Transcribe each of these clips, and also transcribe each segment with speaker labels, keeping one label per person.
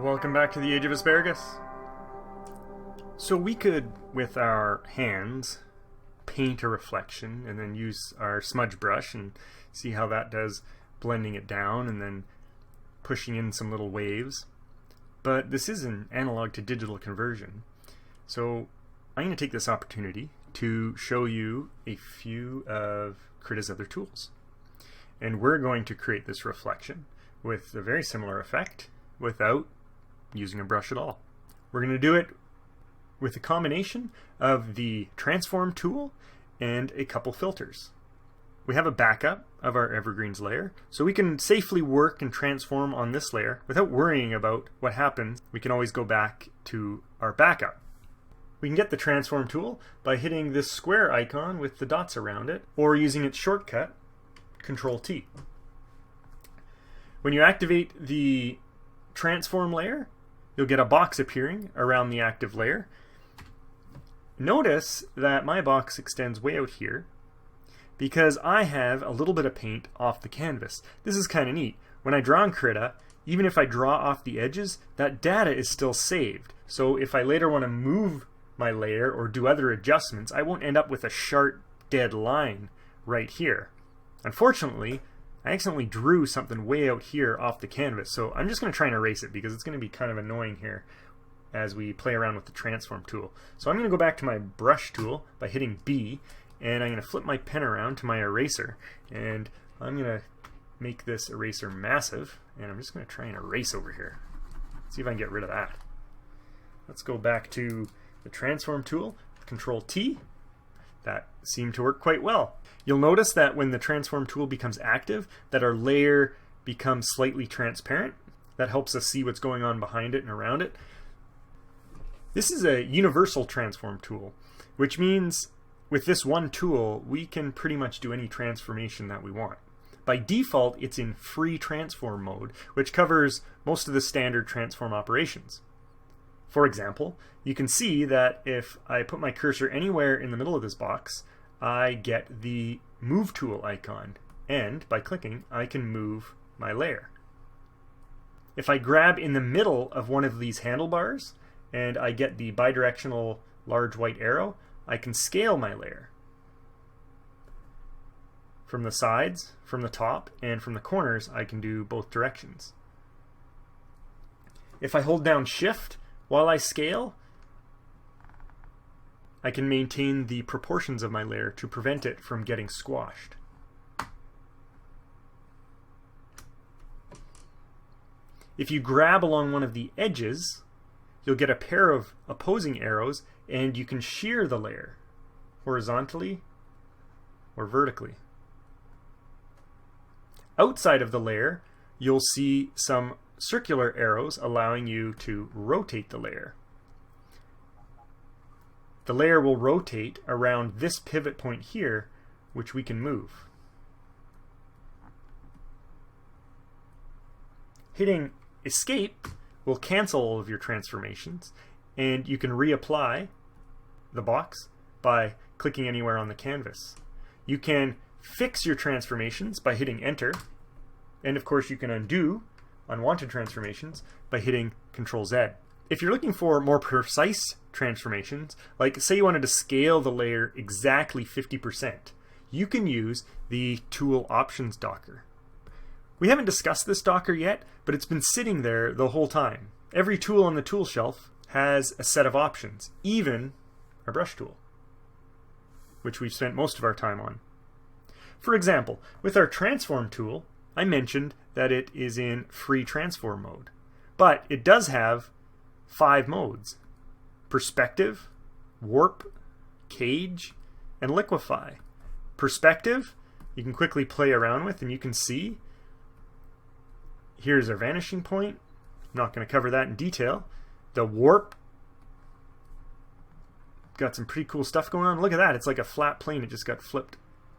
Speaker 1: Welcome back to the Age of Asparagus. So we could, with our hands, paint a reflection and then use our smudge brush and see how that does, blending it down and then pushing in some little waves. But this is an analog to digital conversion. So I'm going to take this opportunity to show you a few of Krita's other tools. And we're going to create this reflection with a very similar effect without using a brush at all. We're going to do it with a combination of the transform tool and a couple filters. We have a backup of our evergreens layer, so we can safely work and transform on this layer without worrying about what happens. We can always go back to our backup. We can get the transform tool by hitting this square icon with the dots around it, or using its shortcut, Control-T. When you activate the transform layer, you'll get a box appearing around the active layer. Notice that my box extends way out here because I have a little bit of paint off the canvas. This is kind of neat. When I draw in Krita, even if I draw off the edges, that data is still saved. So if I later want to move my layer or do other adjustments, I won't end up with a sharp dead line right here. Unfortunately, I accidentally drew something way out here off the canvas, so I'm just going to try and erase it because it's going to be kind of annoying here as we play around with the transform tool. So I'm going to go back to my brush tool by hitting B, and I'm going to flip my pen around to my eraser, and I'm going to make this eraser massive, and I'm just going to try and erase over here. See if I can get rid of that. Let's go back to the transform tool, Control-T. That seemed to work quite well. You'll notice that when the transform tool becomes active, that our layer becomes slightly transparent. That helps us see what's going on behind it and around it. This is a universal transform tool, which means with this one tool, we can pretty much do any transformation that we want. By default, it's in free transform mode, which covers most of the standard transform operations. For example, you can see that if I put my cursor anywhere in the middle of this box, I get the move tool icon, and by clicking, I can move my layer. If I grab in the middle of one of these handlebars, and I get the bidirectional large white arrow, I can scale my layer. From the sides, from the top, and from the corners, I can do both directions. If I hold down Shift while I scale, I can maintain the proportions of my layer to prevent it from getting squashed. If you grab along one of the edges, you'll get a pair of opposing arrows, and you can shear the layer horizontally or vertically. Outside of the layer, you'll see some circular arrows allowing you to rotate the layer. The layer will rotate around this pivot point here, which we can move. Hitting Escape will cancel all of your transformations, and you can reapply the box by clicking anywhere on the canvas. You can fix your transformations by hitting Enter, and of course you can undo unwanted transformations by hitting Control-Z. If you're looking for more precise transformations, like say you wanted to scale the layer exactly 50%, you can use the Tool Options Docker. We haven't discussed this Docker yet, but it's been sitting there the whole time. Every tool on the tool shelf has a set of options, even our brush tool, which we've spent most of our time on. For example, with our transform tool, I mentioned that it is in free transform mode, but it does have 5 modes: perspective, warp, cage, and liquefy. Perspective, you can quickly play around with, and you can see here's our vanishing point. I'm not going to cover that in detail. The warp, got some pretty cool stuff going on. Look at that, it's like a flat plane, it just got flipped,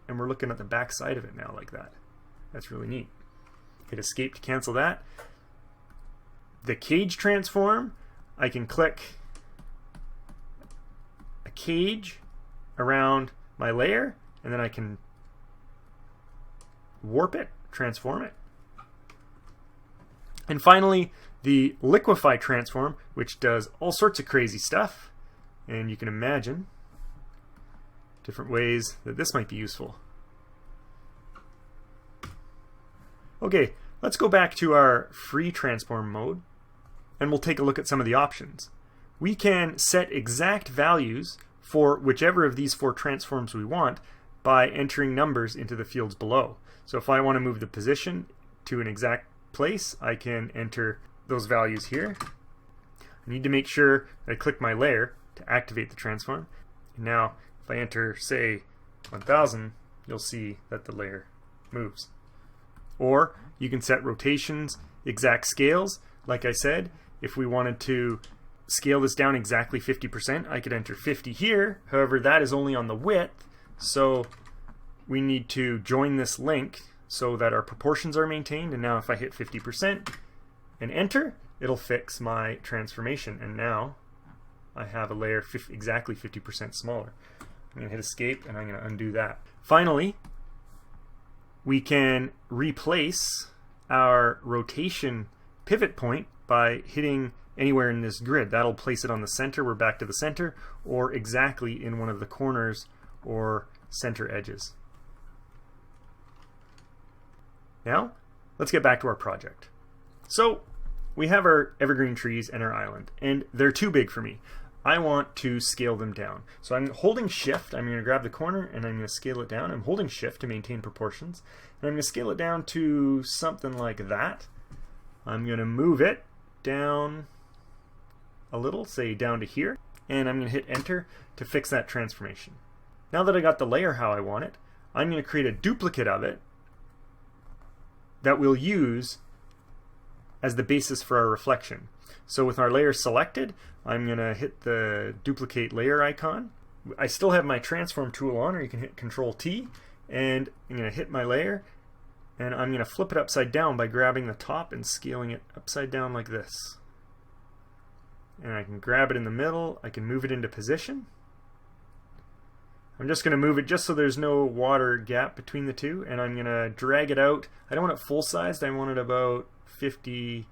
Speaker 1: and we're looking at the back side of it now like that. That's really neat. Hit Escape to cancel that. The cage transform, I can click a cage around my layer, and then I can warp it, transform it. And finally, the liquefy transform, which does all sorts of crazy stuff, and you can imagine different ways that this might be useful. Okay, let's go back to our free transform mode, and we'll take a look at some of the options. We can set exact values for whichever of these 4 transforms we want by entering numbers into the fields below. So if I want to move the position to an exact place, I can enter those values here. I need to make sure that I click my layer to activate the transform. And now if I enter, say, 1000, you'll see that the layer moves. Or you can set rotations, exact scales. Like I said, if we wanted to scale this down exactly 50%, I could enter 50 here. However, that is only on the width, so we need to join this link so that our proportions are maintained. And now if I hit 50% and enter, it'll fix my transformation. And now I have a layer exactly 50% smaller. I'm going to hit escape and I'm going to undo that. Finally, we can replace our rotation pivot point by hitting anywhere in this grid. That'll place it on the center. We're back to the center, or exactly in one of the corners or center edges. Now, let's get back to our project. So, we have our evergreen trees and our island, and they're too big for me. I want to scale them down. So I'm holding shift, I'm going to grab the corner and I'm going to scale it down. I'm holding shift to maintain proportions, and I'm going to scale it down to something like that. I'm going to move it down a little, say down to here, and I'm going to hit enter to fix that transformation. Now that I got the layer how I want it, I'm going to create a duplicate of it that we'll use as the basis for our reflection. So with our layer selected, I'm going to hit the duplicate layer icon. I still have my transform tool on, or you can hit Control T, and I'm going to hit my layer, and I'm going to flip it upside down by grabbing the top and scaling it upside down like this. And I can grab it in the middle, I can move it into position. I'm just going to move it just so there's no water gap between the two, and I'm going to drag it out. I don't want it full sized, I want it about 50%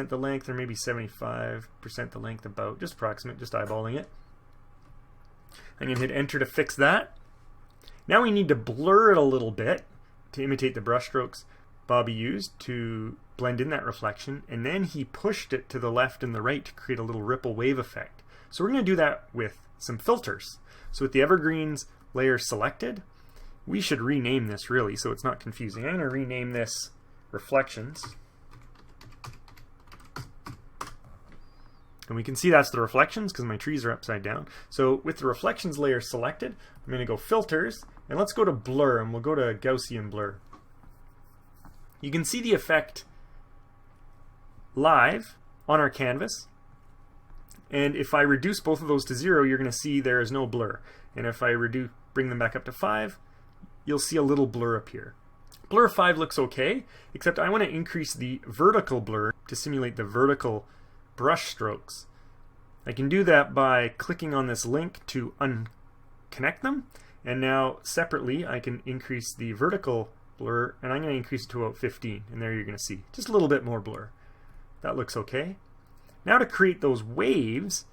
Speaker 1: the length, or maybe 75% the length, about, just approximate, just eyeballing it. I'm going to hit enter to fix that. Now we need to blur it a little bit to imitate the brush strokes Bobby used to blend in that reflection, and then he pushed it to the left and the right to create a little ripple wave effect. So we're going to do that with some filters. So with the evergreens layer selected, we should rename this really so it's not confusing. I'm going to rename this reflections. And we can see that's the reflections because my trees are upside down. So with the reflections layer selected, I'm going to go filters, and let's go to blur, and we'll go to Gaussian blur. You can see the effect live on our canvas, and if I reduce both of those to 0, you're going to see there is no blur. And if I bring them back up to 5, you'll see a little blur appear. Blur 5 looks okay, except I want to increase the vertical blur to simulate the vertical brush strokes. I can do that by clicking on this link to unconnect them, and now separately I can increase the vertical blur, and I'm going to increase it to about 15, and there you're going to see just a little bit more blur. That looks okay. Now to create those waves,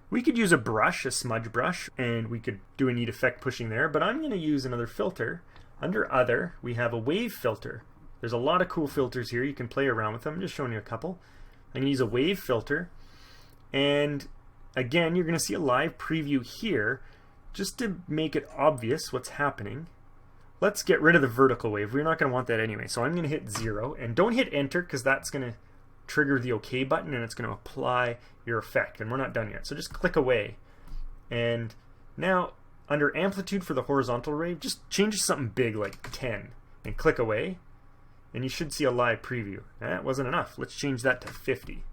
Speaker 1: we could use a brush, a smudge brush, and we could do a neat effect pushing there, but I'm going to use another filter. Under other, we have a wave filter. There's a lot of cool filters here. You can play around with them. I'm just showing you a couple. I'm going to use a wave filter, and again you're going to see a live preview here just to make it obvious what's happening. Let's get rid of the vertical wave. We're not going to want that anyway, so I'm going to hit 0, and don't hit enter because that's going to trigger the OK button and it's going to apply your effect, and we're not done yet. So just click away, and now under amplitude for the horizontal wave, just change to something big like 10 and click away, and you should see a live preview. That wasn't enough. Let's change that to 50.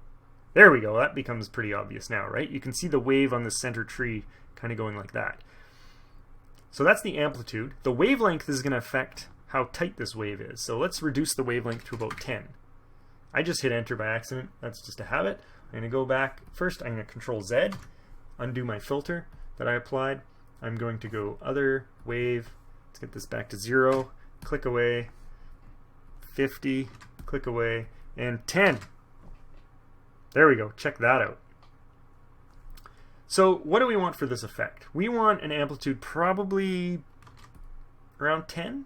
Speaker 1: There we go. That becomes pretty obvious now, right? You can see the wave on the center tree kind of going like that. So that's the amplitude. The wavelength is going to affect how tight this wave is. So let's reduce the wavelength to about 10. I just hit enter by accident. That's just a habit. I'm going to go back. First, I'm going to Control Z, undo my filter that I applied. I'm going to go other wave. Let's get this back to 0. Click away. 50. Click away. And 10. There we go, check that out. So what do we want for this effect? We want an amplitude probably around 10,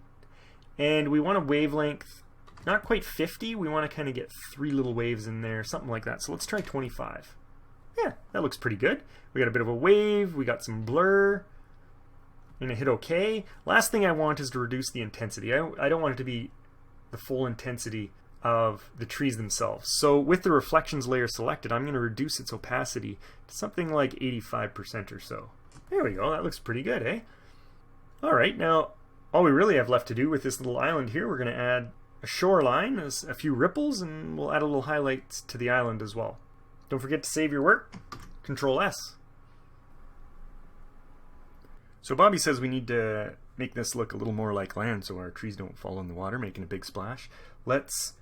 Speaker 1: and we want a wavelength not quite 50. We want to kind of get 3 little waves in there, something like that. So let's try 25. Yeah, that looks pretty good. We got a bit of a wave, we got some blur. I'm going to hit OK. Last thing I want is to reduce the intensity. I don't want it to be the full intensity of the trees themselves. So with the reflections layer selected, I'm going to reduce its opacity to something like 85% or so. There we go, that looks pretty good, eh? Alright, now all we really have left to do with this little island here, we're going to add a shoreline, a few ripples, and we'll add a little highlights to the island as well. Don't forget to save your work. Control S. So Bobby says we need to make this look a little more like land so our trees don't fall in the water, making a big splash. Let's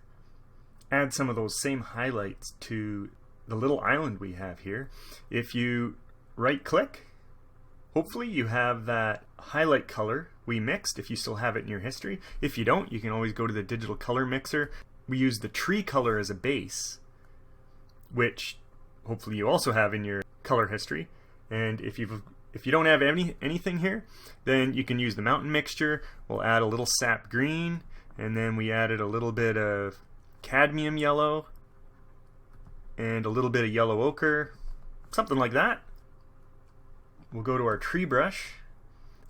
Speaker 1: add some of those same highlights to the little island we have here. If you right click, hopefully you have that highlight color we mixed if you still have it in your history. If you don't, you can always go to the digital color mixer. We use the tree color as a base, which hopefully you also have in your color history. And if you don't have anything here, then you can use the mountain mixture. We'll add a little sap green, and then we added a little bit of cadmium yellow and a little bit of yellow ochre, something like that. We'll go to our tree brush,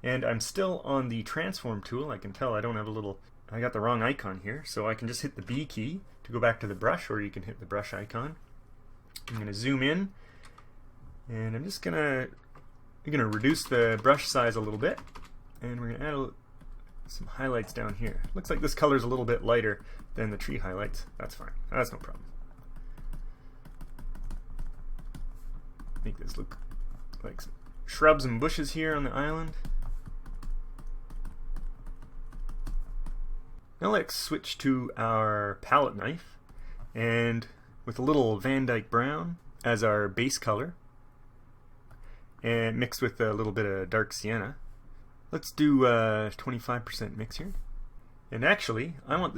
Speaker 1: and I'm still on the transform tool. I can tell I got the wrong icon here, so I can just hit the B key to go back to the brush, or you can hit the brush icon. I'm going to zoom in, and I'm just gonna reduce the brush size a little bit, and we're gonna add some highlights down here. Looks like this color's a little bit lighter than the tree highlights. That's fine. That's no problem. Make this look like some shrubs and bushes here on the island. Now let's switch to our palette knife, and with a little Van Dyke brown as our base color, and mixed with a little bit of dark sienna. Let's do 25% mix here. And actually, I want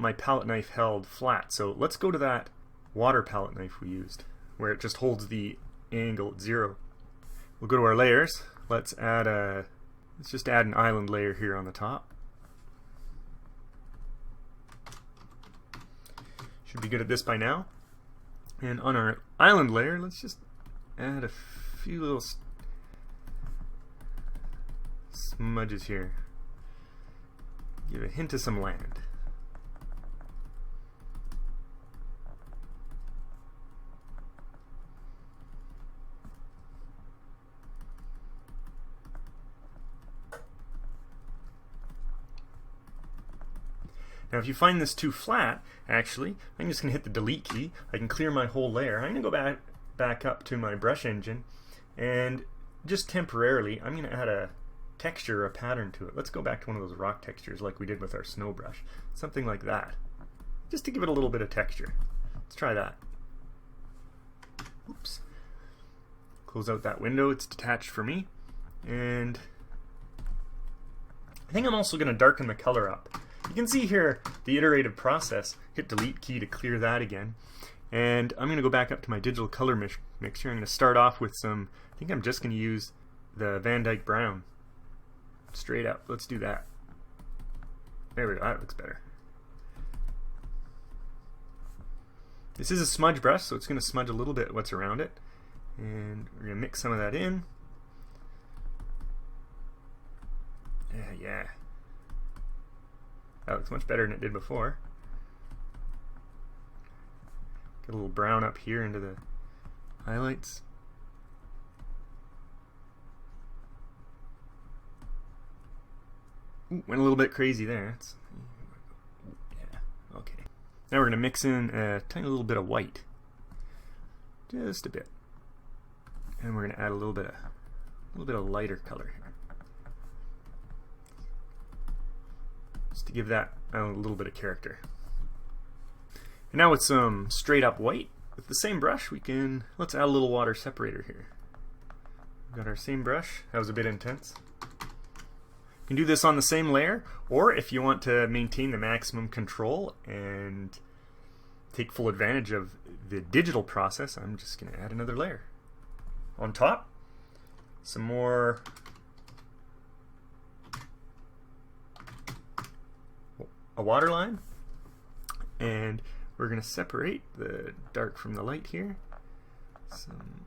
Speaker 1: my palette knife held flat. So let's go to that water palette knife we used, where it just holds the angle at 0. We'll go to our layers. Let's just add an island layer here on the top. Should be good at this by now. And on our island layer, let's just add a few little smudges here. Give a hint of some land. Now if you find this too flat, actually, I'm just going to hit the delete key. I can clear my whole layer. I'm going to go back up to my brush engine, and just temporarily I'm going to add a texture, a pattern to it. Let's go back to one of those rock textures like we did with our snow brush. Something like that. Just to give it a little bit of texture. Let's try that. Oops. Close out that window. It's detached for me. And I think I'm also going to darken the color up. You can see here the iterative process. Hit delete key to clear that again. And I'm going to go back up to my digital color mixture. I'm going to start off with some, I think I'm just going to use the Van Dyke brown. Straight up. Let's do that. There we go. That looks better. This is a smudge brush, so it's going to smudge a little bit what's around it. And we're going to mix some of that in. Yeah. That looks much better than it did before. Get a little brown up here into the highlights. Ooh, went a little bit crazy there. Yeah, okay. Now we're going to mix in a tiny little bit of white. Just a bit. And we're going to add a little bit of lighter color here. Just to give that a little bit of character. And now with some straight up white, with the same brush, let's add a little water separator here. We've got our same brush. That was a bit intense. You can do this on the same layer, or if you want to maintain the maximum control and take full advantage of the digital process, I'm just going to add another layer. On top, some more a waterline, and we're going to separate the dark from the light here. Some